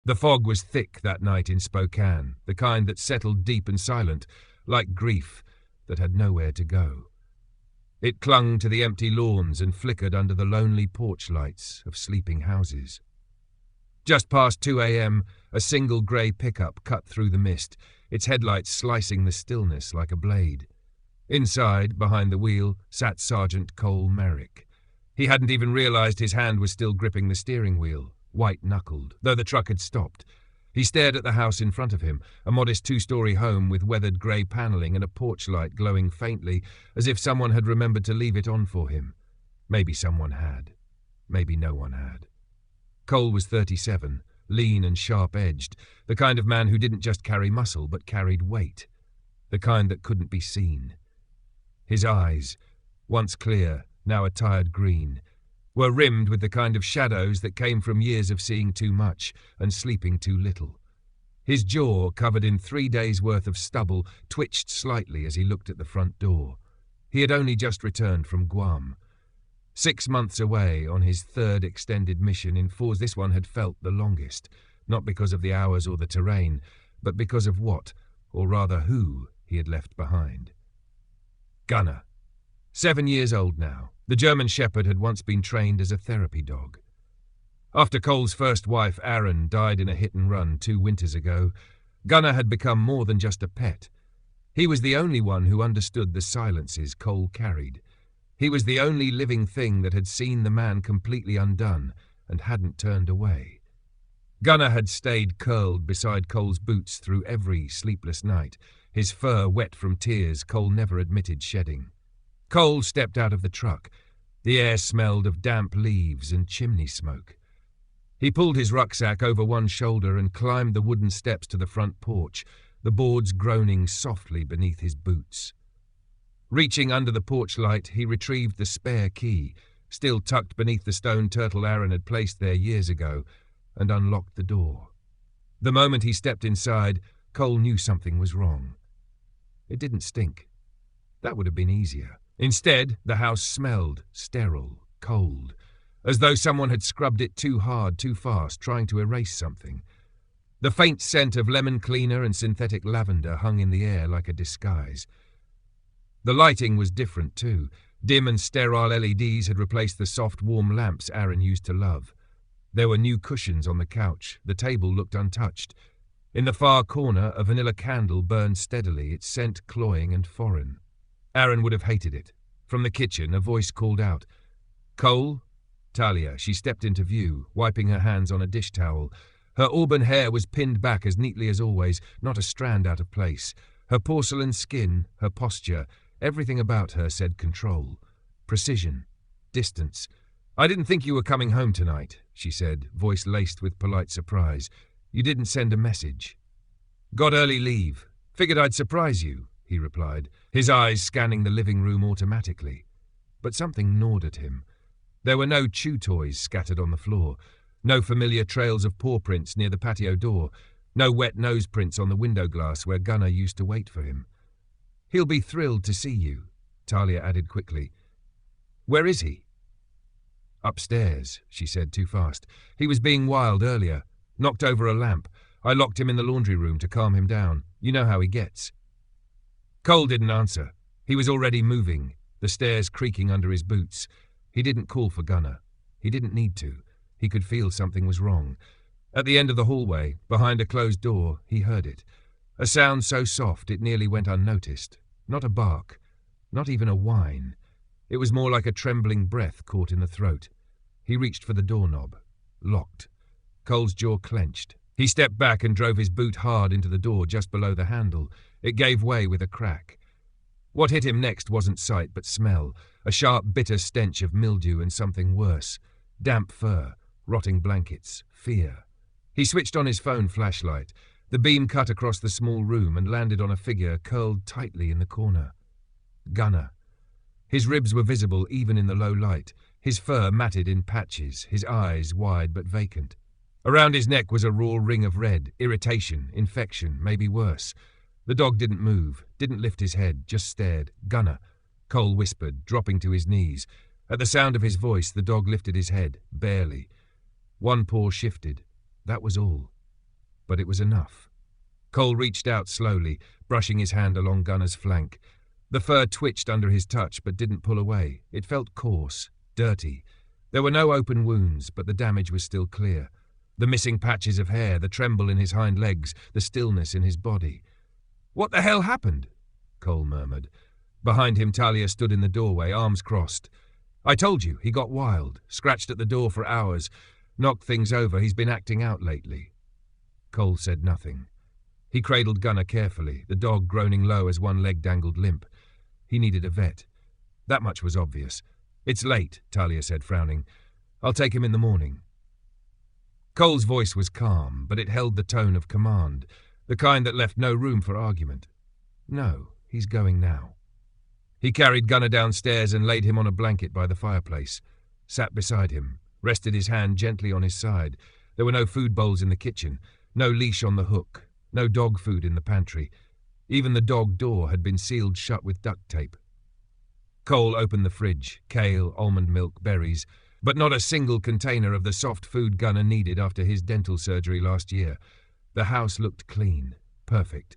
The fog was thick that night in Spokane, the kind that settled deep and silent, like grief that had nowhere to go. It clung to the empty lawns and flickered under the lonely porch lights of sleeping houses. Just past 2 a.m., a single grey pickup cut through the mist, its headlights slicing the stillness like a blade. Inside, behind the wheel, sat Sergeant Cole Merrick. He hadn't even realised his hand was still gripping the steering wheel, white-knuckled, though the truck had stopped. He stared at the house in front of him, a modest 2-story home with weathered grey panelling and a porch light glowing faintly, as if someone had remembered to leave it on for him. Maybe someone had. Maybe no one had. Cole was 37, lean and sharp-edged, the kind of man who didn't just carry muscle but carried weight, the kind that couldn't be seen. His eyes, once clear, now a tired green, were rimmed with the kind of shadows that came from years of seeing too much and sleeping too little. His jaw, covered in 3 days' worth of stubble, twitched slightly as he looked at the front door. He had only just returned from Guam. 6 months away on his 3rd extended mission in force, this one had felt the longest, not because of the hours or the terrain, but because of what, or rather who, he had left behind. Gunner. 7 years old now, the German Shepherd had once been trained as a therapy dog. After Cole's first wife, Aaron, died in a hit-and-run 2 winters ago, Gunner had become more than just a pet. He was the only one who understood the silences Cole carried. He was the only living thing that had seen the man completely undone and hadn't turned away. Gunner had stayed curled beside Cole's boots through every sleepless night, his fur wet from tears Cole never admitted shedding. Cole stepped out of the truck. The air smelled of damp leaves and chimney smoke. He pulled his rucksack over one shoulder and climbed the wooden steps to the front porch, the boards groaning softly beneath his boots. Reaching under the porch light, he retrieved the spare key, still tucked beneath the stone turtle Aaron had placed there years ago, and unlocked the door. The moment he stepped inside, Cole knew something was wrong. It didn't stink. That would have been easier. Instead, the house smelled sterile, cold, as though someone had scrubbed it too hard, too fast, trying to erase something. The faint scent of lemon cleaner and synthetic lavender hung in the air like a disguise. The lighting was different, too. Dim and sterile LEDs had replaced the soft, warm lamps Aaron used to love. There were new cushions on the couch. The table looked untouched. In the far corner, a vanilla candle burned steadily, its scent cloying and foreign. Aaron would have hated it. From the kitchen, a voice called out, "Cole?" Talia. She stepped into view, wiping her hands on a dish towel. Her auburn hair was pinned back as neatly as always, not a strand out of place. Her porcelain skin, her posture, everything about her said control, precision, distance. "I didn't think you were coming home tonight," she said, voice laced with polite surprise. "You didn't send a message." "Got early leave. Figured I'd surprise you," he replied, his eyes scanning the living room automatically. But something gnawed at him. There were no chew toys scattered on the floor, no familiar trails of paw prints near the patio door, no wet nose prints on the window glass where Gunner used to wait for him. "He'll be thrilled to see you," Talia added quickly. "Where is he?" "Upstairs," she said too fast. "He was being wild earlier. Knocked over a lamp. I locked him in the laundry room to calm him down. You know how he gets." Cole didn't answer. He was already moving, the stairs creaking under his boots. He didn't call for Gunner. He didn't need to. He could feel something was wrong. At the end of the hallway, behind a closed door, he heard it. A sound so soft it nearly went unnoticed. Not a bark. Not even a whine. It was more like a trembling breath caught in the throat. He reached for the doorknob. Locked. Cole's jaw clenched. He stepped back and drove his boot hard into the door just below the handle. It gave way with a crack. What hit him next wasn't sight but smell, a sharp, bitter stench of mildew and something worse. Damp fur, rotting blankets, fear. He switched on his phone flashlight. The beam cut across the small room and landed on a figure curled tightly in the corner. Gunner. His ribs were visible even in the low light, his fur matted in patches, his eyes wide but vacant. Around his neck was a raw ring of red, irritation, infection, maybe worse. The dog didn't move, didn't lift his head, just stared. "Gunner," Cole whispered, dropping to his knees. At the sound of his voice, the dog lifted his head, barely. One paw shifted. That was all. but it was enough. Cole reached out slowly, brushing his hand along Gunner's flank. The fur twitched under his touch but didn't pull away. It felt coarse, dirty. There were no open wounds, but the damage was still clear. The missing patches of hair, the tremble in his hind legs, the stillness in his body. "What the hell happened?" Cole murmured. Behind him, Talia stood in the doorway, arms crossed. "I told you, he got wild, scratched at the door for hours, knocked things over. He's been acting out lately." Cole said nothing. He cradled Gunner carefully, the dog groaning low as one leg dangled limp. He needed a vet. That much was obvious. "It's late," Talia said, frowning. "I'll take him in the morning." Cole's voice was calm, but it held the tone of command, the kind that left no room for argument. "No, he's going now." He carried Gunner downstairs and laid him on a blanket by the fireplace, sat beside him, rested his hand gently on his side. There were no food bowls in the kitchen, no leash on the hook, no dog food in the pantry. Even the dog door had been sealed shut with duct tape. Cole opened the fridge, kale, almond milk, berries, but not a single container of the soft food Gunner needed after his dental surgery last year. The house looked clean, perfect,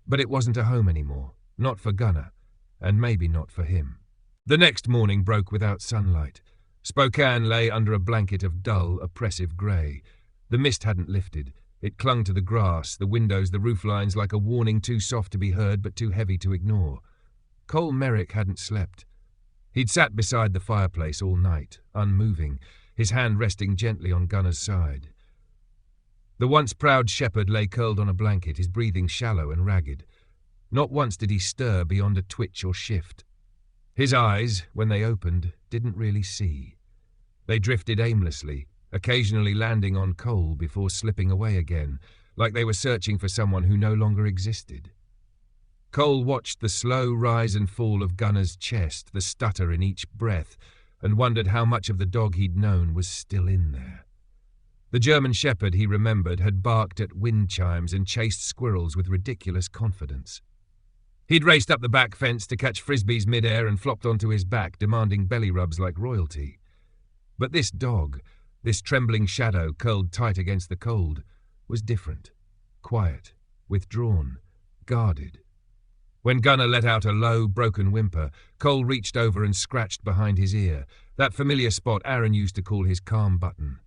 but it wasn't a home anymore, not for Gunner, and maybe not for him. The next morning broke without sunlight. Spokane lay under a blanket of dull, oppressive grey. The mist hadn't lifted. It clung to the grass, the windows, the roof lines, like a warning too soft to be heard but too heavy to ignore. Cole Merrick hadn't slept. He'd sat beside the fireplace all night, unmoving, his hand resting gently on Gunner's side. The once proud shepherd lay curled on a blanket, his breathing shallow and ragged. Not once did he stir beyond a twitch or shift. His eyes, when they opened, didn't really see. They drifted aimlessly, occasionally landing on Cole before slipping away again, like they were searching for someone who no longer existed. Cole watched the slow rise and fall of Gunner's chest, the stutter in each breath, and wondered how much of the dog he'd known was still in there. The German shepherd, he remembered, had barked at wind chimes and chased squirrels with ridiculous confidence. He'd raced up the back fence to catch frisbees mid-air and flopped onto his back, demanding belly rubs like royalty. But this dog, this trembling shadow curled tight against the cold, was different, quiet, withdrawn, guarded. When Gunner let out a low, broken whimper, Cole reached over and scratched behind his ear, that familiar spot Aaron used to call his calm button.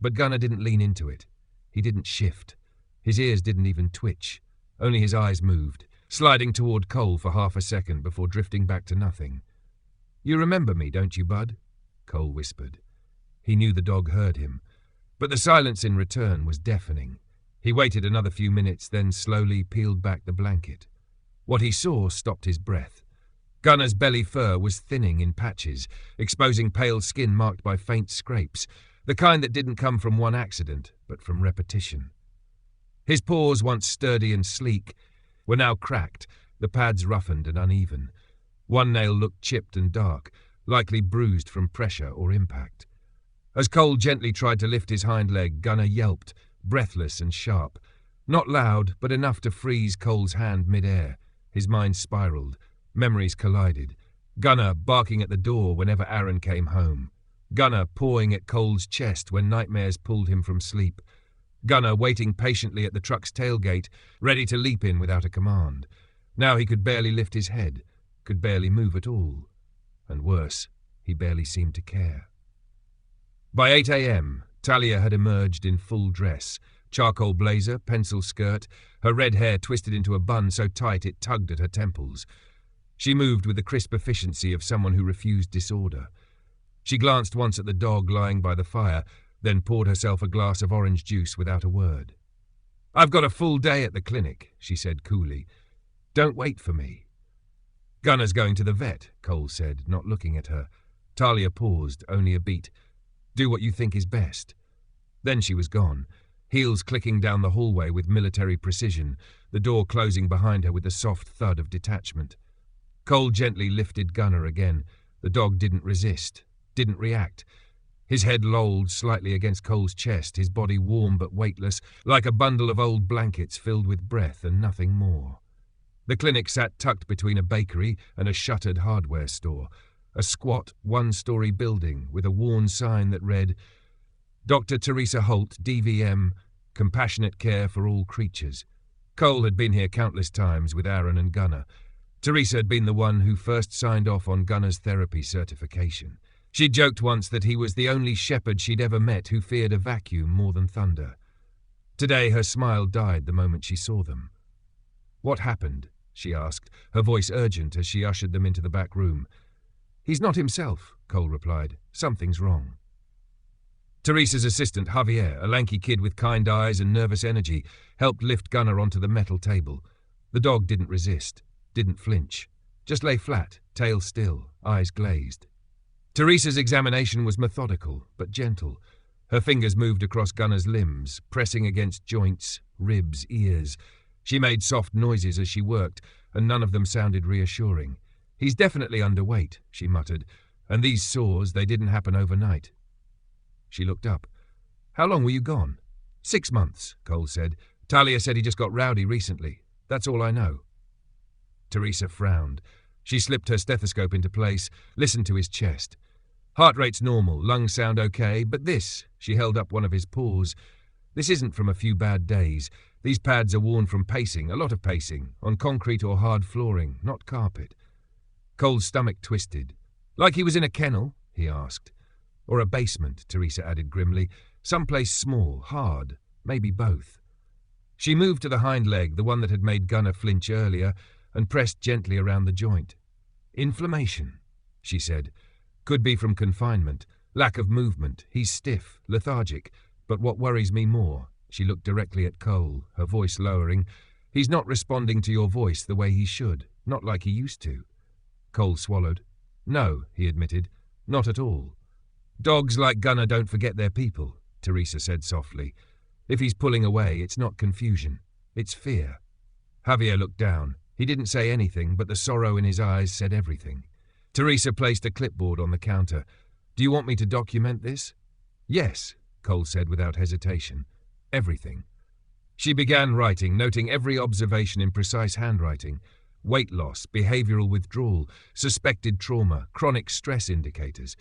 But Gunner didn't lean into it. He didn't shift. His ears didn't even twitch. Only his eyes moved, sliding toward Cole for half a second before drifting back to nothing. "You remember me, don't you, bud?" Cole whispered. He knew the dog heard him, but the silence in return was deafening. He waited another few minutes, then slowly peeled back the blanket. What he saw stopped his breath. Gunner's belly fur was thinning in patches, exposing pale skin marked by faint scrapes, the kind that didn't come from one accident, but from repetition. His paws, once sturdy and sleek, were now cracked, the pads roughened and uneven. One nail looked chipped and dark, likely bruised from pressure or impact. As Cole gently tried to lift his hind leg, Gunner yelped, breathless and sharp. Not loud, but enough to freeze Cole's hand mid-air. His mind spiraled. Memories collided. Gunner barking at the door whenever Aaron came home. Gunner pawing at Cole's chest when nightmares pulled him from sleep. Gunner waiting patiently at the truck's tailgate, ready to leap in without a command. Now he could barely lift his head, could barely move at all. And worse, he barely seemed to care. By 8 a.m., Talia had emerged in full dress, charcoal blazer, pencil skirt, her red hair twisted into a bun so tight it tugged at her temples. She moved with the crisp efficiency of someone who refused disorder. She glanced once at the dog lying by the fire, then poured herself a glass of orange juice without a word. "I've got a full day at the clinic," she said coolly. "Don't wait for me." "Gunner's going to the vet," Cole said, not looking at her. Talia paused, only a beat. "Do what you think is best." Then she was gone, heels clicking down the hallway with military precision, the door closing behind her with a soft thud of detachment. Cole gently lifted Gunner again. The dog didn't resist, didn't react. His head lolled slightly against Cole's chest, his body warm but weightless, like a bundle of old blankets filled with breath and nothing more. The clinic sat tucked between a bakery and a shuttered hardware store, a squat, one-story building with a worn sign that read, "Dr. Teresa Holt, DVM, compassionate care for all creatures. Cole had been here countless times with Aaron and Gunnar. Teresa had been the one who first signed off on Gunnar's therapy certification. She'd joked once that he was the only shepherd she'd ever met who feared a vacuum more than thunder. Today her smile died the moment she saw them. "What happened?" she asked, her voice urgent as she ushered them into the back room. "He's not himself," Cole replied. "Something's wrong." Teresa's assistant, Javier, a lanky kid with kind eyes and nervous energy, helped lift Gunnar onto the metal table. The dog didn't resist, didn't flinch, just lay flat, tail still, eyes glazed. Teresa's examination was methodical, but gentle. Her fingers moved across Gunnar's limbs, pressing against joints, ribs, ears. She made soft noises as she worked, and none of them sounded reassuring. "He's definitely underweight," she muttered, "and these sores, they didn't happen overnight." She looked up. "How long were you gone?" 6 months, Cole said. "Talia said he just got rowdy recently. That's all I know." Teresa frowned. She slipped her stethoscope into place, listened to his chest. "Heart rate's normal, lungs sound okay, but this," she held up one of his paws, "this isn't from a few bad days. These pads are worn from pacing, a lot of pacing, on concrete or hard flooring, not carpet." Cole's stomach twisted. "Like he was in a kennel?" he asked. "Or a basement," Teresa added grimly. "Someplace small, hard, maybe both." She moved to the hind leg, the one that had made Gunnar flinch earlier, and pressed gently around the joint. "Inflammation," she said. "Could be from confinement, lack of movement. He's stiff, lethargic. But what worries me more," she looked directly at Cole, her voice lowering, "he's not responding to your voice the way he should, not like he used to." Cole swallowed. "No," he admitted, "not at all." "Dogs like Gunnar don't forget their people," Teresa said softly. "If he's pulling away, it's not confusion. It's fear." Javier looked down. He didn't say anything, but the sorrow in his eyes said everything. Teresa placed a clipboard on the counter. "Do you want me to document this?" "Yes," Cole said without hesitation. "Everything." She began writing, noting every observation in precise handwriting. Weight loss, behavioral withdrawal, suspected trauma, chronic stress indicators.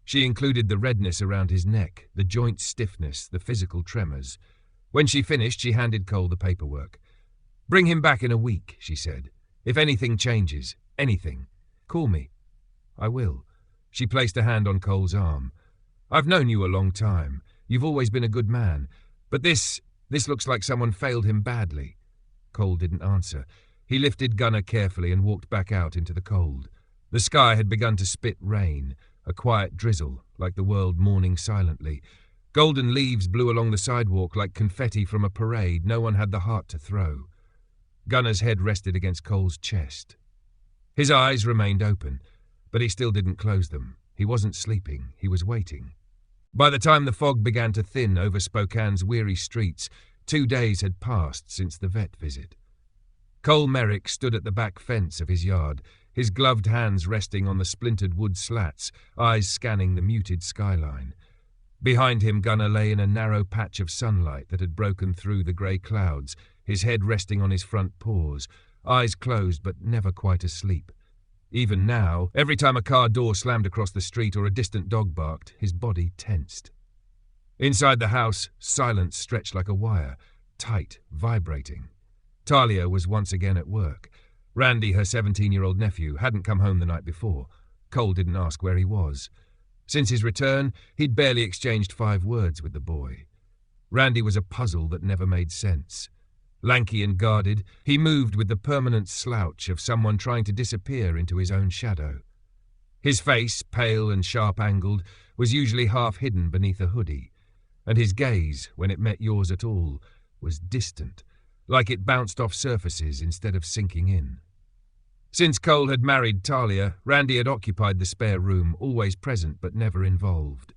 She included the redness around his neck, the joint stiffness, the physical tremors. When she finished, she handed Cole the paperwork. "Bring him back in a week," she said. "If anything changes, anything, call me." "I will." She placed a hand on Cole's arm. "I've known you a long time. You've always been a good man. But this looks like someone failed him badly." Cole didn't answer. He lifted Gunnar carefully and walked back out into the cold. The sky had begun to spit rain, a quiet drizzle, like the world mourning silently. Golden leaves blew along the sidewalk like confetti from a parade no one had the heart to throw. Gunnar's head rested against Cole's chest. His eyes remained open, but he still didn't close them. He wasn't sleeping, he was waiting. By the time the fog began to thin over Spokane's weary streets, 2 days had passed since the vet visit. Cole Merrick stood at the back fence of his yard, his gloved hands resting on the splintered wood slats, eyes scanning the muted skyline. Behind him, Gunnar lay in a narrow patch of sunlight that had broken through the grey clouds, his head resting on his front paws, eyes closed but never quite asleep. Even now, every time a car door slammed across the street or a distant dog barked, his body tensed. Inside the house, silence stretched like a wire, tight, vibrating. Talia was once again at work. Randy, her 17-year-old nephew, hadn't come home the night before. Cole didn't ask where he was. Since his return, he'd barely exchanged 5 words with the boy. Randy was a puzzle that never made sense. Lanky and guarded, he moved with the permanent slouch of someone trying to disappear into his own shadow. His face, pale and sharp-angled, was usually half hidden beneath a hoodie, and his gaze, when it met yours at all, was distant, like it bounced off surfaces instead of sinking in. Since Cole had married Talia, Randy had occupied the spare room, always present but never involved.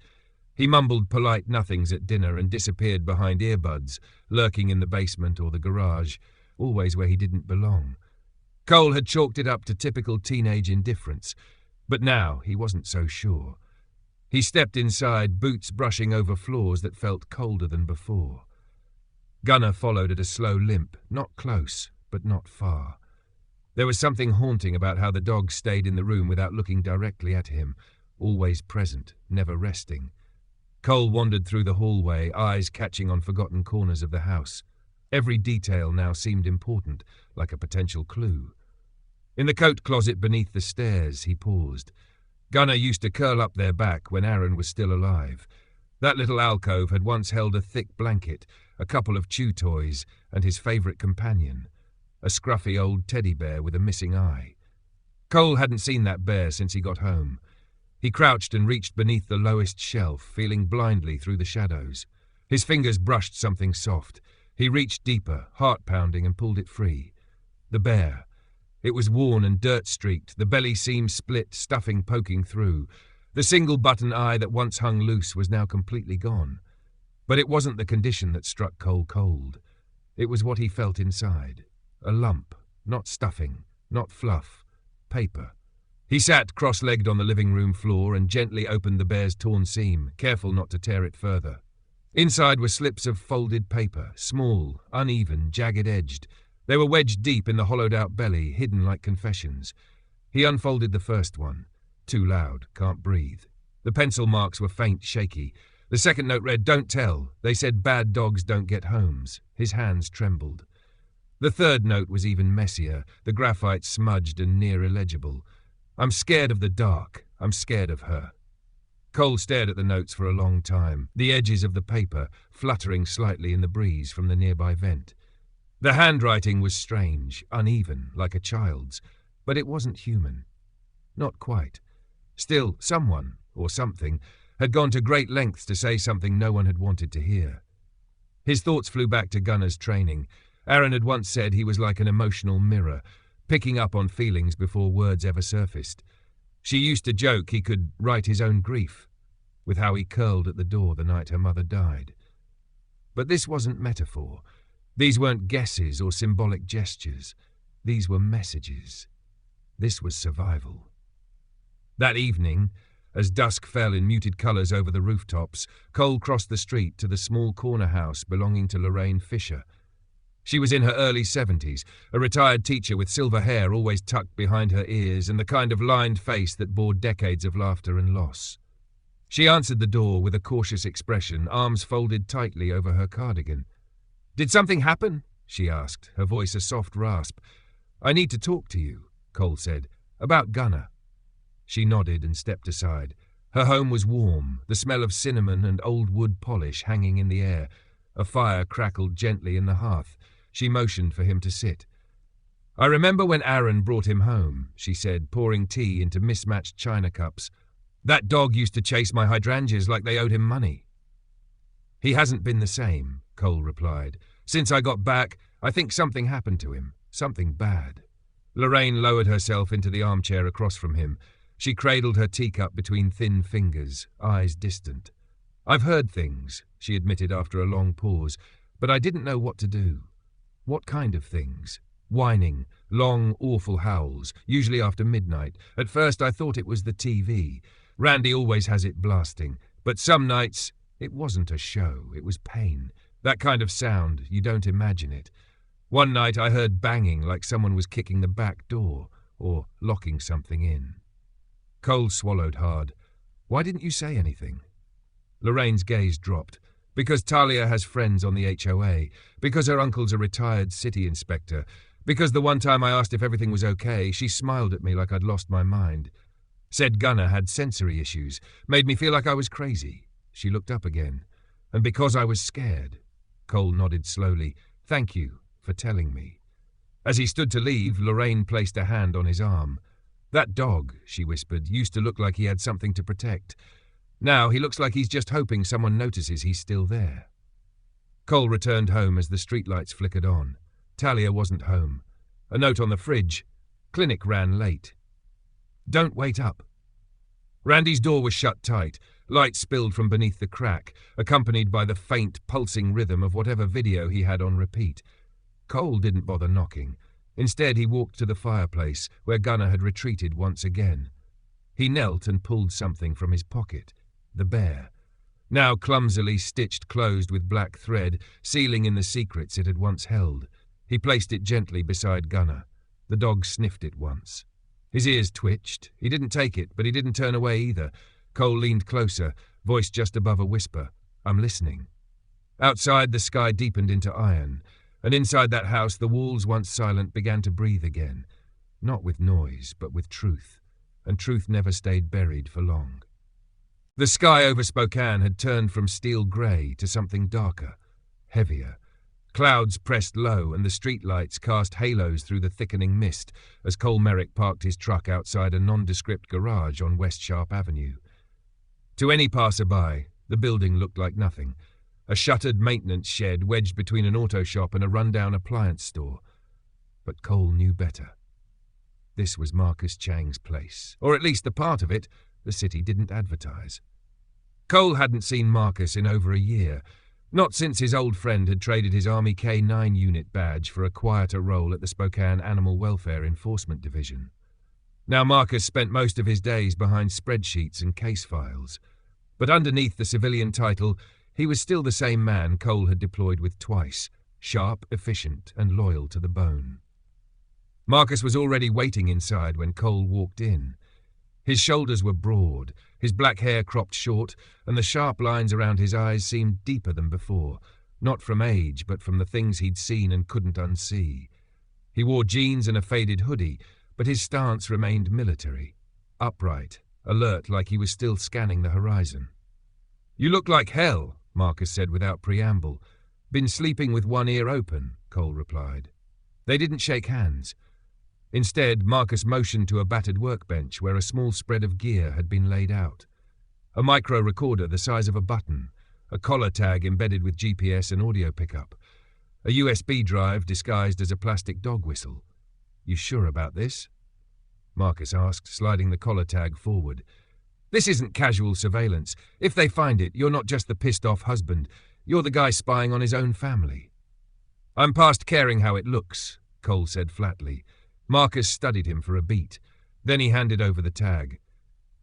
He mumbled polite nothings at dinner and disappeared behind earbuds, lurking in the basement or the garage, always where he didn't belong. Cole had chalked it up to typical teenage indifference, but now he wasn't so sure. He stepped inside, boots brushing over floors that felt colder than before. Gunnar followed at a slow limp, not close, but not far. There was something haunting about how the dog stayed in the room without looking directly at him, always present, never resting. Cole wandered through the hallway, eyes catching on forgotten corners of the house. Every detail now seemed important, like a potential clue. In the coat closet beneath the stairs, he paused. Gunnar used to curl up there back when Aaron was still alive. That little alcove had once held a thick blanket, a couple of chew toys, and his favourite companion, a scruffy old teddy bear with a missing eye. Cole hadn't seen that bear since he got home. He crouched and reached beneath the lowest shelf, feeling blindly through the shadows. His fingers brushed something soft. He reached deeper, heart-pounding, and pulled it free. The bear. It was worn and dirt-streaked, the belly seam split, stuffing poking through. The single-button eye that once hung loose was now completely gone. But it wasn't the condition that struck Cole cold. It was what he felt inside. A lump, not stuffing, not fluff, paper. He sat cross-legged on the living room floor and gently opened the bear's torn seam, careful not to tear it further. Inside were slips of folded paper, small, uneven, jagged-edged. They were wedged deep in the hollowed-out belly, hidden like confessions. He unfolded the first one. Too loud, can't breathe. The pencil marks were faint, shaky. The second note read, "Don't tell. They said bad dogs don't get homes." His hands trembled. The third note was even messier, the graphite smudged and near illegible. "I'm scared of the dark. I'm scared of her." Cole stared at the notes for a long time, the edges of the paper fluttering slightly in the breeze from the nearby vent. The handwriting was strange, uneven, like a child's, but it wasn't human. Not quite. Still, someone, or something, had gone to great lengths to say something no one had wanted to hear. His thoughts flew back to Gunnar's training. Aaron had once said he was like an emotional mirror, picking up on feelings before words ever surfaced. She used to joke he could write his own grief, with how he curled at the door the night her mother died. But this wasn't metaphor. These weren't guesses or symbolic gestures. These were messages. This was survival. That evening, as dusk fell in muted colours over the rooftops, Cole crossed the street to the small corner house belonging to Lorraine Fisher. She was in her early 70s, a retired teacher with silver hair always tucked behind her ears and the kind of lined face that bore decades of laughter and loss. She answered the door with a cautious expression, arms folded tightly over her cardigan. "Did something happen?" she asked, her voice a soft rasp. "I need to talk to you," Cole said. "About Gunnar." She nodded and stepped aside. Her home was warm, the smell of cinnamon and old wood polish hanging in the air. A fire crackled gently in the hearth. She motioned for him to sit. "I remember when Aaron brought him home," she said, pouring tea into mismatched china cups. "That dog used to chase my hydrangeas like they owed him money." "He hasn't been the same," Cole replied. "Since I got back, I think something happened to him. Something bad." Lorraine lowered herself into the armchair across from him. She cradled her teacup between thin fingers, eyes distant. "I've heard things," she admitted after a long pause, "but I didn't know what to do." "What kind of things?" "Whining, long, awful howls, usually after midnight. At first I thought it was the TV. Randy always has it blasting. But some nights, it wasn't a show, it was pain. That kind of sound, you don't imagine it. One night I heard banging like someone was kicking the back door, or locking something in." Cole swallowed hard. "Why didn't you say anything?" Lorraine's gaze dropped. "Because Talia has friends on the HOA, because her uncle's a retired city inspector, because the one time I asked if everything was okay, she smiled at me like I'd lost my mind. Said Gunnar had sensory issues, made me feel like I was crazy." She looked up again. "And because I was scared." Cole nodded slowly. "Thank you for telling me." As he stood to leave, Lorraine placed a hand on his arm. "That dog," she whispered, "used to look like he had something to protect. Now he looks like he's just hoping someone notices he's still there." Cole returned home as the streetlights flickered on. Talia wasn't home. A note on the fridge. Clinic ran late. "Don't wait up." Randy's door was shut tight. Light spilled from beneath the crack, accompanied by the faint, pulsing rhythm of whatever video he had on repeat. Cole didn't bother knocking. Instead, he walked to the fireplace, where Gunnar had retreated once again. He knelt and pulled something from his pocket. The bear. Now clumsily stitched closed with black thread, sealing in the secrets it had once held. He placed it gently beside Gunnar. The dog sniffed it once. His ears twitched. He didn't take it, but he didn't turn away either. Cole leaned closer, voice just above a whisper. I'm listening. Outside, the sky deepened into iron, and inside that house, the walls, once silent, began to breathe again. Not with noise, but with truth, and truth never stayed buried for long. The sky over Spokane had turned from steel grey to something darker, heavier. Clouds pressed low, and the streetlights cast halos through the thickening mist as Cole Merrick parked his truck outside a nondescript garage on West Sharp Avenue. To any passerby, the building looked like nothing. A shuttered maintenance shed wedged between an auto shop and a rundown appliance store. But Cole knew better. This was Marcus Chang's place, or at least the part of it the city didn't advertise. Cole hadn't seen Marcus in over a year, not since his old friend had traded his Army K-9 unit badge for a quieter role at the Spokane Animal Welfare Enforcement Division. Now Marcus spent most of his days behind spreadsheets and case files, but underneath the civilian title, he was still the same man Cole had deployed with twice, sharp, efficient, and loyal to the bone. Marcus was already waiting inside when Cole walked in. His shoulders were broad, his black hair cropped short, and the sharp lines around his eyes seemed deeper than before, not from age, but from the things he'd seen and couldn't unsee. He wore jeans and a faded hoodie, but his stance remained military, upright, alert like he was still scanning the horizon. "You look like hell," Marcus said without preamble. "Been sleeping with one ear open," Cole replied. They didn't shake hands. Instead, Marcus motioned to a battered workbench where a small spread of gear had been laid out. A micro-recorder the size of a button, a collar tag embedded with GPS and audio pickup, a USB drive disguised as a plastic dog whistle. "You sure about this?" Marcus asked, sliding the collar tag forward. "This isn't casual surveillance. If they find it, you're not just the pissed-off husband. You're the guy spying on his own family." "I'm past caring how it looks," Cole said flatly. Marcus studied him for a beat. Then he handed over the tag.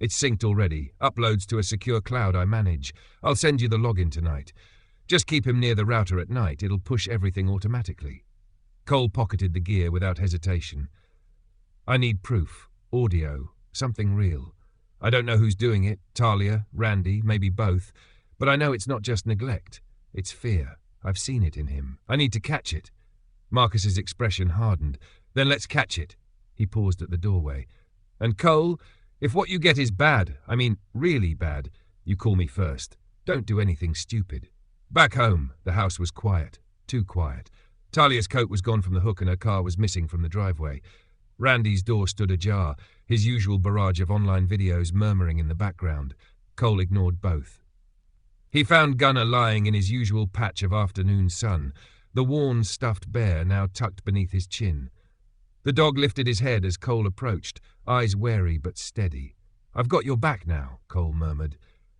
"It's synced already. Uploads to a secure cloud I manage. I'll send you the login tonight. Just keep him near the router at night. It'll push everything automatically." Cole pocketed the gear without hesitation. "I need proof. Audio. Something real. I don't know who's doing it. Talia, Randy, maybe both. But I know it's not just neglect. It's fear. I've seen it in him. I need to catch it." Marcus's expression hardened. "Then let's catch it." He paused at the doorway. "And Cole, if what you get is bad, I mean really bad, you call me first. Don't do anything stupid." Back home, the house was quiet. Too quiet. Talia's coat was gone from the hook and her car was missing from the driveway. Randy's door stood ajar, his usual barrage of online videos murmuring in the background. Cole ignored both. He found Gunnar lying in his usual patch of afternoon sun, the worn, stuffed bear now tucked beneath his chin. The dog lifted his head as Cole approached, eyes wary but steady. "I've got your back now," Cole murmured.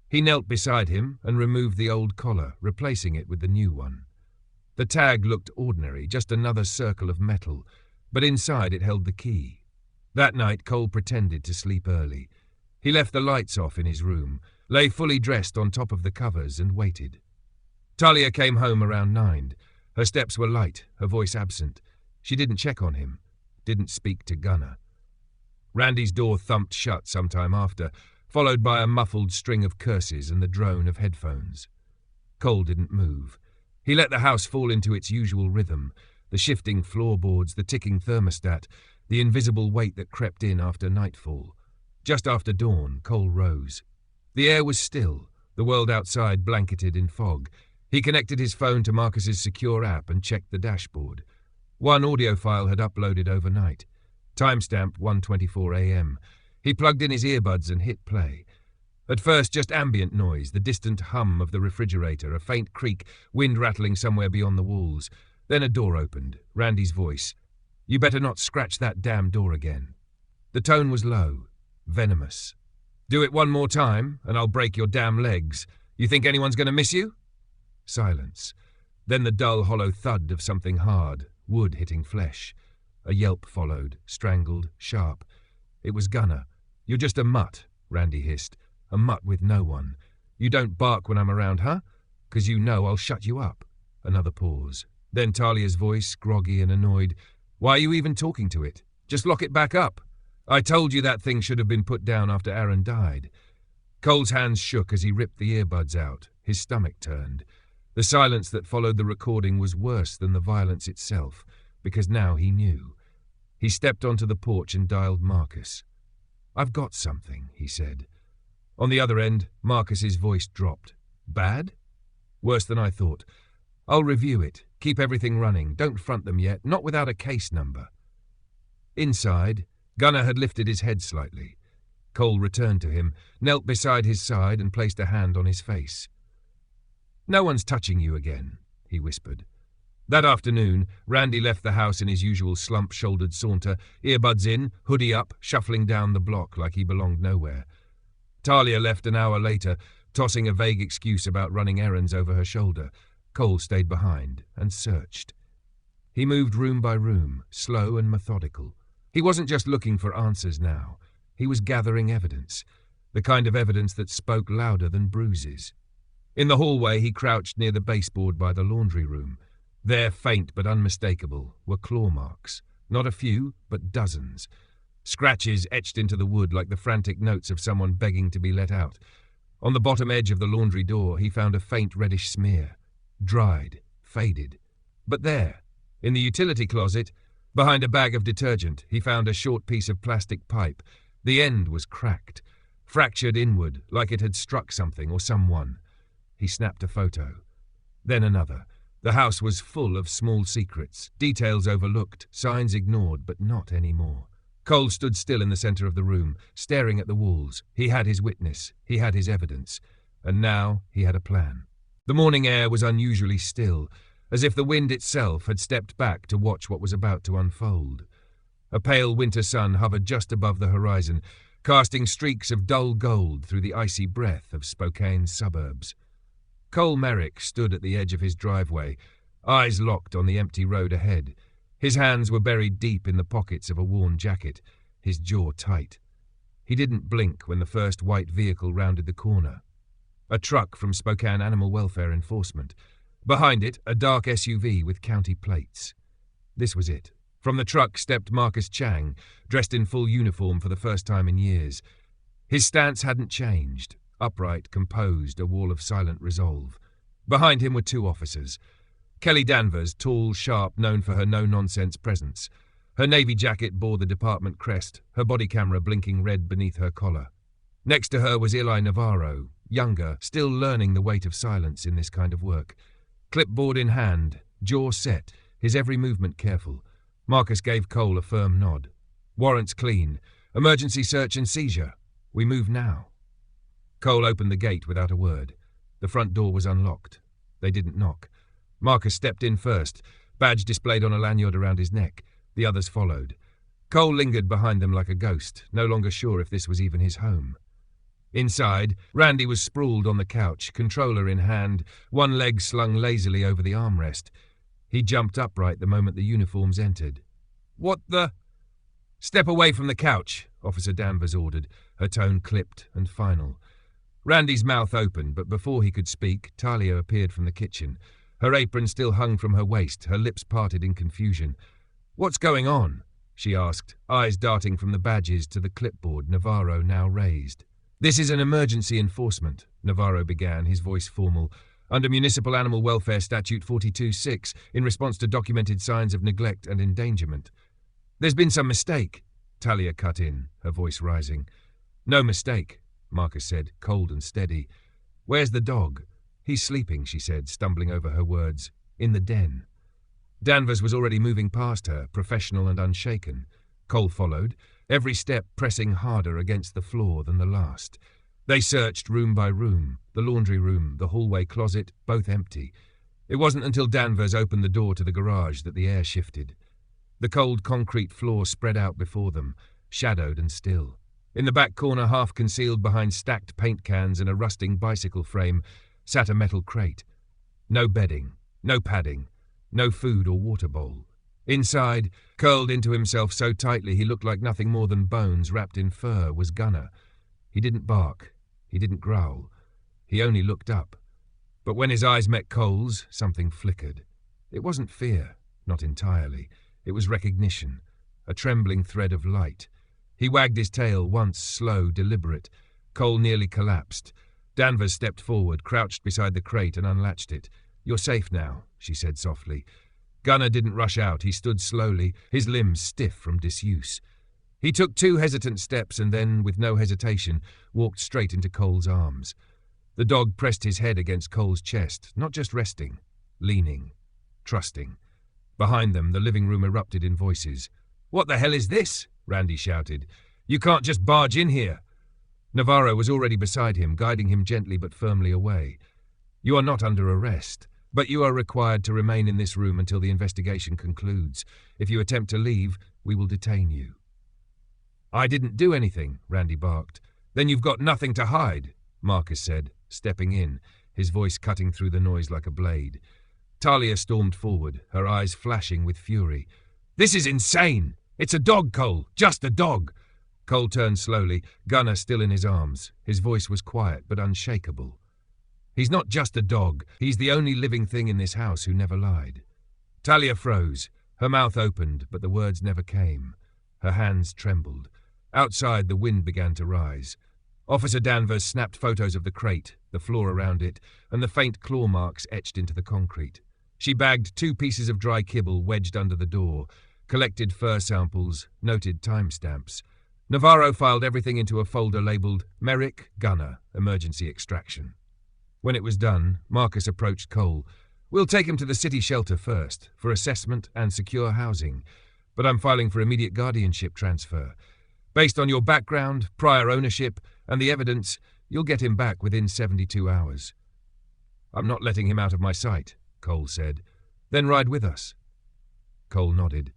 He knelt beside him and removed the old collar, replacing it with the new one. The tag looked ordinary, just another circle of metal, but inside it held the key. That night, Cole pretended to sleep early. He left the lights off in his room, lay fully dressed on top of the covers and waited. Talia came home around 9. Her steps were light, her voice absent. She didn't check on him, didn't speak to Gunnar. Randy's door thumped shut sometime after, followed by a muffled string of curses and the drone of headphones. Cole didn't move. He let the house fall into its usual rhythm, the shifting floorboards, the ticking thermostat, the invisible weight that crept in after nightfall. Just after dawn, Cole rose. The air was still, the world outside blanketed in fog. He connected his phone to Marcus's secure app and checked the dashboard. One audio file had uploaded overnight. Timestamp 1:24 a.m. He plugged in his earbuds and hit play. At first, just ambient noise, the distant hum of the refrigerator, a faint creak, wind rattling somewhere beyond the walls. Then a door opened, Randy's voice. "You better not scratch that damn door again." The tone was low, venomous. "Do it one more time, and I'll break your damn legs. You think anyone's going to miss you?" Silence. Then the dull, hollow thud of something hard, wood hitting flesh. A yelp followed, strangled, sharp. It was Gunnar. "You're just a mutt," Randy hissed. "A mutt with no one. You don't bark when I'm around, huh? 'Cause you know I'll shut you up." Another pause. Then Talia's voice, groggy and annoyed. "Why are you even talking to it? Just lock it back up. I told you that thing should have been put down after Aaron died." Cole's hands shook as he ripped the earbuds out. His stomach turned. The silence that followed the recording was worse than the violence itself, because now he knew. He stepped onto the porch and dialed Marcus. "I've got something," he said. On the other end, Marcus's voice dropped. "Bad?" "Worse than I thought. I'll review it. Keep everything running. Don't front them yet, not without a case number." Inside, Gunner had lifted his head slightly. Cole returned to him, knelt beside his side and placed a hand on his face. "No one's touching you again," he whispered. That afternoon, Randy left the house in his usual slump-shouldered saunter, earbuds in, hoodie up, shuffling down the block like he belonged nowhere. Talia left an hour later, tossing a vague excuse about running errands over her shoulder. Cole stayed behind and searched. He moved room by room, slow and methodical. He wasn't just looking for answers now. He was gathering evidence, the kind of evidence that spoke louder than bruises. In the hallway, he crouched near the baseboard by the laundry room. There, faint but unmistakable, were claw marks. Not a few, but dozens. Scratches etched into the wood like the frantic notes of someone begging to be let out. On the bottom edge of the laundry door, he found a faint reddish smear. Dried, faded. But there, in the utility closet, behind a bag of detergent, he found a short piece of plastic pipe. The end was cracked, fractured inward like it had struck something or someone. He snapped a photo. Then another. The house was full of small secrets, details overlooked, signs ignored, but not anymore. Cole stood still in the center of the room, staring at the walls. He had his witness. He had his evidence. And now he had a plan. The morning air was unusually still, as if the wind itself had stepped back to watch what was about to unfold. A pale winter sun hovered just above the horizon, casting streaks of dull gold through the icy breath of Spokane's suburbs. Cole Merrick stood at the edge of his driveway, eyes locked on the empty road ahead. His hands were buried deep in the pockets of a worn jacket, his jaw tight. He didn't blink when the first white vehicle rounded the corner. A truck from Spokane Animal Welfare Enforcement. Behind it, a dark SUV with county plates. This was it. From the truck stepped Marcus Chang, dressed in full uniform for the first time in years. His stance hadn't changed. Upright, composed, a wall of silent resolve. Behind him were two officers. Kelly Danvers, tall, sharp, known for her no-nonsense presence. Her navy jacket bore the department crest, her body camera blinking red beneath her collar. Next to her was Eli Navarro, younger, still learning the weight of silence in this kind of work. Clipboard in hand, jaw set, his every movement careful. Marcus gave Cole a firm nod. "Warrants clean. Emergency search and seizure. We move now." Cole opened the gate without a word. The front door was unlocked. They didn't knock. Marcus stepped in first, badge displayed on a lanyard around his neck. The others followed. Cole lingered behind them like a ghost, no longer sure if this was even his home. Inside, Randy was sprawled on the couch, controller in hand, one leg slung lazily over the armrest. He jumped upright the moment the uniforms entered. "What the—" "Step away from the couch," Officer Danvers ordered, her tone clipped and final. Randy's mouth opened, but before he could speak, Talia appeared from the kitchen. Her apron still hung from her waist, her lips parted in confusion. "What's going on?" she asked, eyes darting from the badges to the clipboard Navarro now raised. "This is an emergency enforcement," Navarro began, his voice formal. "Under Municipal Animal Welfare Statute 42-6, in response to documented signs of neglect and endangerment." "There's been some mistake," Talia cut in, her voice rising. "No mistake," Marcus said, cold and steady. "Where's the dog?" "He's sleeping," she said, stumbling over her words. "In the den." Danvers was already moving past her, professional and unshaken. Cole followed, every step pressing harder against the floor than the last. They searched room by room, the laundry room, the hallway closet, both empty. It wasn't until Danvers opened the door to the garage that the air shifted. The cold concrete floor spread out before them, shadowed and still. In the back corner, half concealed behind stacked paint cans and a rusting bicycle frame, sat a metal crate. No bedding, no padding, no food or water bowl. Inside, curled into himself so tightly he looked like nothing more than bones wrapped in fur, was Gunner. He didn't bark. He didn't growl. He only looked up. But when his eyes met Cole's, something flickered. It wasn't fear, not entirely. It was recognition, a trembling thread of light. He wagged his tail once, slow, deliberate. Cole nearly collapsed. Danvers stepped forward, crouched beside the crate and unlatched it. "You're safe now," she said softly. Gunnar didn't rush out. He stood slowly, his limbs stiff from disuse. He took 2 hesitant steps and then, with no hesitation, walked straight into Cole's arms. The dog pressed his head against Cole's chest, not just resting, leaning, trusting. Behind them, the living room erupted in voices. "What the hell is this?" Randy shouted. "You can't just barge in here." Navarro was already beside him, guiding him gently but firmly away. "You are not under arrest, but you are required to remain in this room until the investigation concludes. If you attempt to leave, we will detain you." "I didn't do anything," Randy barked. "Then you've got nothing to hide," Marcus said, stepping in, his voice cutting through the noise like a blade. Talia stormed forward, her eyes flashing with fury. "This is insane! It's a dog, Cole! Just a dog!" Cole turned slowly, Gunnar still in his arms. His voice was quiet but unshakable. "He's not just a dog. He's the only living thing in this house who never lied." Talia froze. Her mouth opened, but the words never came. Her hands trembled. Outside, the wind began to rise. Officer Danvers snapped photos of the crate, the floor around it, and the faint claw marks etched into the concrete. She bagged 2 pieces of dry kibble wedged under the door, collected fur samples, noted timestamps. Navarro filed everything into a folder labelled Merrick, Gunnar, Emergency Extraction. When it was done, Marcus approached Cole. "We'll take him to the city shelter first, for assessment and secure housing, but I'm filing for immediate guardianship transfer. Based on your background, prior ownership, and the evidence, you'll get him back within 72 hours. "I'm not letting him out of my sight," Cole said. "Then ride with us." Cole nodded.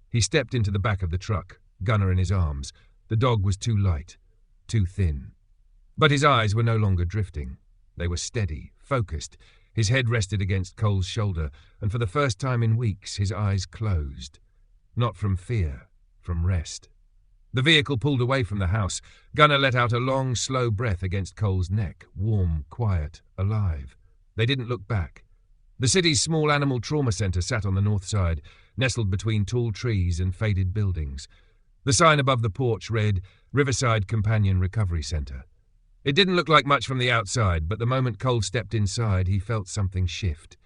He stepped into the back of the truck, Gunnar in his arms. The dog was too light, too thin. But his eyes were no longer drifting. They were steady, focused. His head rested against Cole's shoulder, and for the first time in weeks his eyes closed. Not from fear, from rest. The vehicle pulled away from the house. Gunnar let out a long, slow breath against Cole's neck, warm, quiet, alive. They didn't look back. The city's small animal trauma centre sat on the north side, nestled between tall trees and faded buildings. The sign above the porch read, Riverside Companion Recovery Centre. It didn't look like much from the outside, but the moment Cole stepped inside, he felt something shift.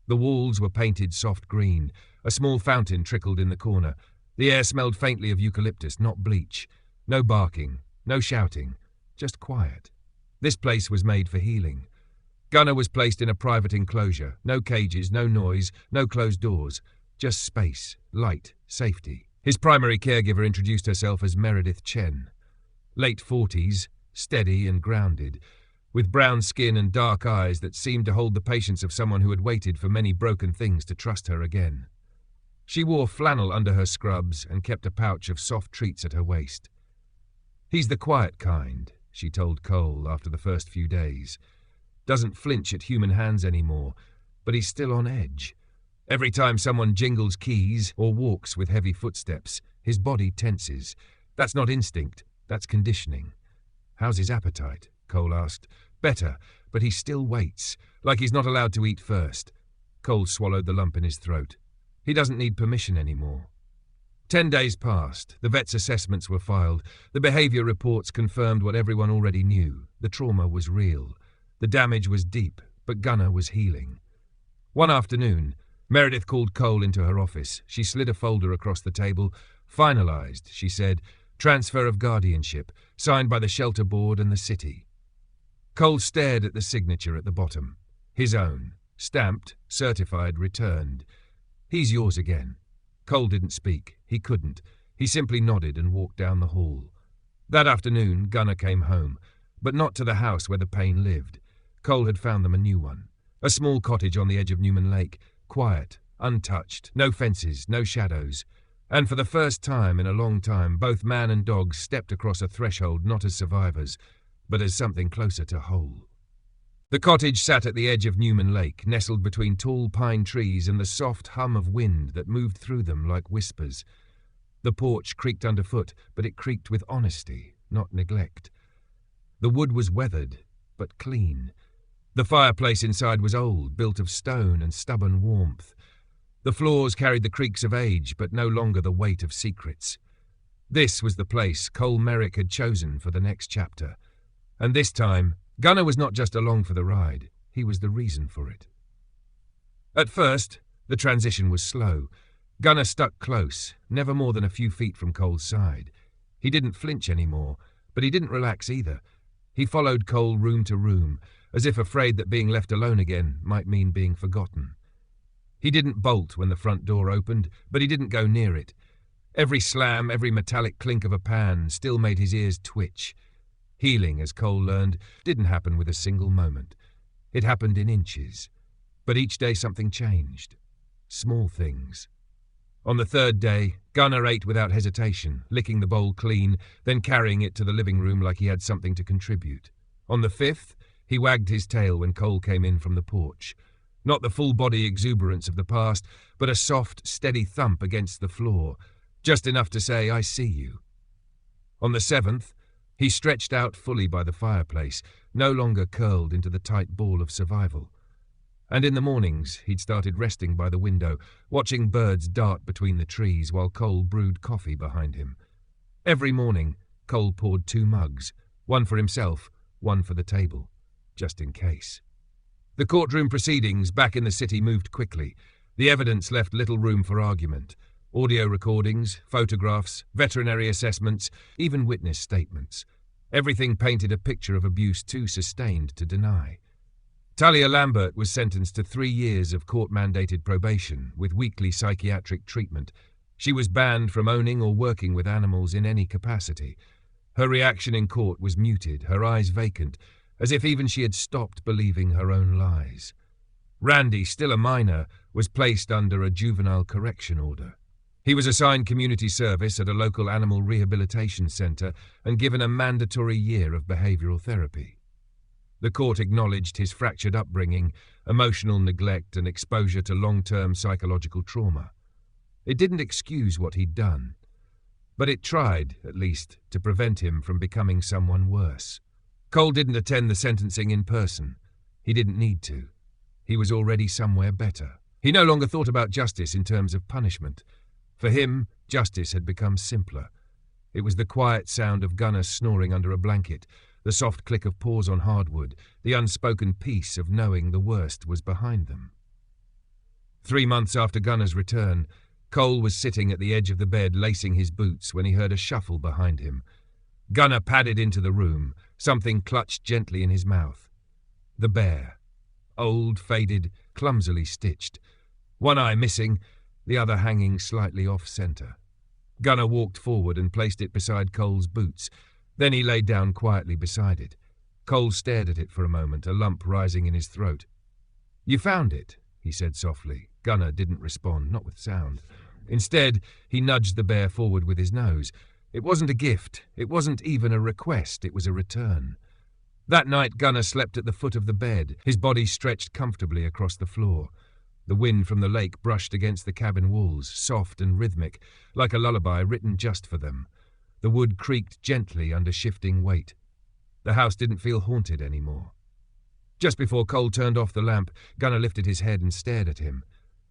The walls were painted soft green. A small fountain trickled in the corner. The air smelled faintly of eucalyptus, not bleach. No barking, no shouting, just quiet. This place was made for healing. Gunnar was placed in a private enclosure. No cages, no noise, no closed doors. Just space, light, safety. His primary caregiver introduced herself as Meredith Chen. Late 40s, steady and grounded, with brown skin and dark eyes that seemed to hold the patience of someone who had waited for many broken things to trust her again. She wore flannel under her scrubs and kept a pouch of soft treats at her waist. "He's the quiet kind," she told Cole after the first few days. "Doesn't flinch at human hands anymore, but he's still on edge. Every time someone jingles keys or walks with heavy footsteps, his body tenses. That's not instinct, that's conditioning." "How's his appetite?" Cole asked. "Better, but he still waits, like he's not allowed to eat first." Cole swallowed the lump in his throat. "He doesn't need permission anymore." 10 days passed. The vet's assessments were filed. The behavior reports confirmed what everyone already knew. The trauma was real. The damage was deep, but Gunnar was healing. One afternoon, Meredith called Cole into her office. She slid a folder across the table. "Finalized," she said. "Transfer of guardianship, signed by the shelter board and the city." Cole stared at the signature at the bottom. His own. Stamped, certified, returned. "He's yours again." Cole didn't speak. He couldn't. He simply nodded and walked down the hall. That afternoon, Gunnar came home, but not to the house where the pain lived. Cole had found them a new one. A small cottage on the edge of Newman Lake. Quiet, untouched, no fences, no shadows. And for the first time in a long time, both man and dog stepped across a threshold not as survivors, but as something closer to whole. The cottage sat at the edge of Newman Lake, nestled between tall pine trees and the soft hum of wind that moved through them like whispers. The porch creaked underfoot, but it creaked with honesty, not neglect. The wood was weathered, but clean. The fireplace inside was old, built of stone and stubborn warmth. The floors carried the creaks of age, but no longer the weight of secrets. This was the place Cole Merrick had chosen for the next chapter. And this time, Gunnar was not just along for the ride, he was the reason for it. At first, the transition was slow. Gunnar stuck close, never more than a few feet from Cole's side. He didn't flinch anymore, but he didn't relax either. He followed Cole room to room, as if afraid that being left alone again might mean being forgotten. He didn't bolt when the front door opened, but he didn't go near it. Every slam, every metallic clink of a pan still made his ears twitch. Healing, as Cole learned, didn't happen with a single moment. It happened in inches. But each day something changed. Small things. On the third day, Gunnar ate without hesitation, licking the bowl clean, then carrying it to the living room like he had something to contribute. On the fifth, he wagged his tail when Cole came in from the porch. Not the full-body exuberance of the past, but a soft, steady thump against the floor, just enough to say, "I see you." On the seventh, he stretched out fully by the fireplace, no longer curled into the tight ball of survival. And in the mornings, he'd started resting by the window, watching birds dart between the trees while Cole brewed coffee behind him. Every morning, Cole poured 2 mugs, one for himself, one for the table, just in case. The courtroom proceedings back in the city moved quickly. The evidence left little room for argument. Audio recordings, photographs, veterinary assessments, even witness statements. Everything painted a picture of abuse too sustained to deny. Talia Lambert was sentenced to 3 years of court-mandated probation with weekly psychiatric treatment. She was banned from owning or working with animals in any capacity. Her reaction in court was muted, her eyes vacant, as if even she had stopped believing her own lies. Randy, still a minor, was placed under a juvenile correction order. He was assigned community service at a local animal rehabilitation centre and given a mandatory year of behavioural therapy. The court acknowledged his fractured upbringing, emotional neglect and exposure to long-term psychological trauma. It didn't excuse what he'd done, but it tried, at least, to prevent him from becoming someone worse. Cole didn't attend the sentencing in person. He didn't need to. He was already somewhere better. He no longer thought about justice in terms of punishment. For him, justice had become simpler. It was the quiet sound of Gunnar snoring under a blanket, the soft click of paws on hardwood, the unspoken peace of knowing the worst was behind them. 3 months after Gunnar's return, Cole was sitting at the edge of the bed lacing his boots when he heard a shuffle behind him. Gunnar padded into the room, something clutched gently in his mouth. The bear. Old, faded, clumsily stitched. One eye missing, the other hanging slightly off-centre. Gunnar walked forward and placed it beside Cole's boots. Then he lay down quietly beside it. Cole stared at it for a moment, a lump rising in his throat. "You found it," he said softly. Gunnar didn't respond, not with sound. Instead, he nudged the bear forward with his nose. It wasn't a gift. It wasn't even a request. It was a return. That night, Gunnar slept at the foot of the bed, his body stretched comfortably across the floor. The wind from the lake brushed against the cabin walls, soft and rhythmic, like a lullaby written just for them. The wood creaked gently under shifting weight. The house didn't feel haunted anymore. Just before Cole turned off the lamp, Gunnar lifted his head and stared at him.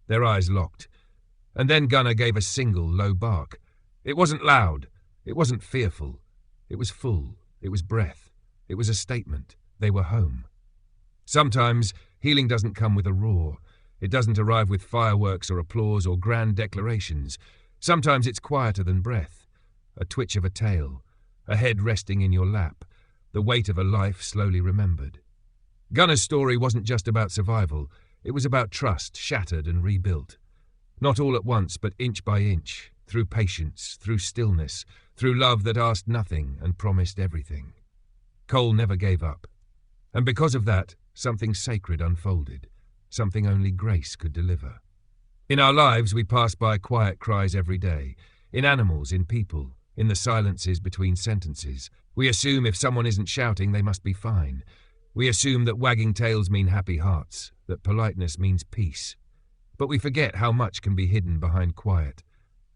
Their eyes locked. And then Gunnar gave a single, low bark. It wasn't loud. It wasn't fearful. It was full. It was breath. It was a statement. They were home. Sometimes healing doesn't come with a roar. It doesn't arrive with fireworks or applause or grand declarations. Sometimes it's quieter than breath. A twitch of a tail, a head resting in your lap, the weight of a life slowly remembered. Gunnar's story wasn't just about survival. It was about trust, shattered and rebuilt. Not all at once, but inch by inch, through patience, through stillness, through love that asked nothing and promised everything. Cole never gave up. And because of that, something sacred unfolded, something only grace could deliver. In our lives, we pass by quiet cries every day, in animals, in people, in the silences between sentences. We assume if someone isn't shouting, they must be fine. We assume that wagging tails mean happy hearts, that politeness means peace. But we forget how much can be hidden behind quiet.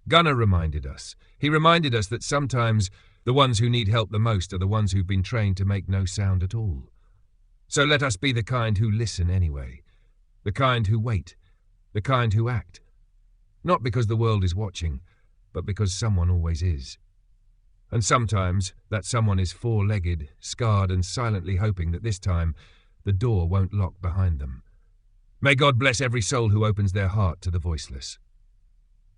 Gunnar reminded us. He reminded us that sometimes the ones who need help the most are the ones who've been trained to make no sound at all. So let us be the kind who listen anyway, the kind who wait, the kind who act. Not because the world is watching, but because someone always is. And sometimes that someone is four-legged, scarred and silently hoping that this time the door won't lock behind them. May God bless every soul who opens their heart to the voiceless.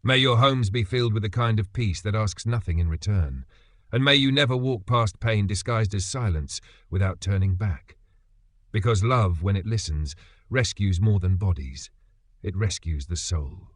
May your homes be filled with a kind of peace that asks nothing in return, and may you never walk past pain disguised as silence without turning back. Because love, when it listens, rescues more than bodies. It rescues the soul.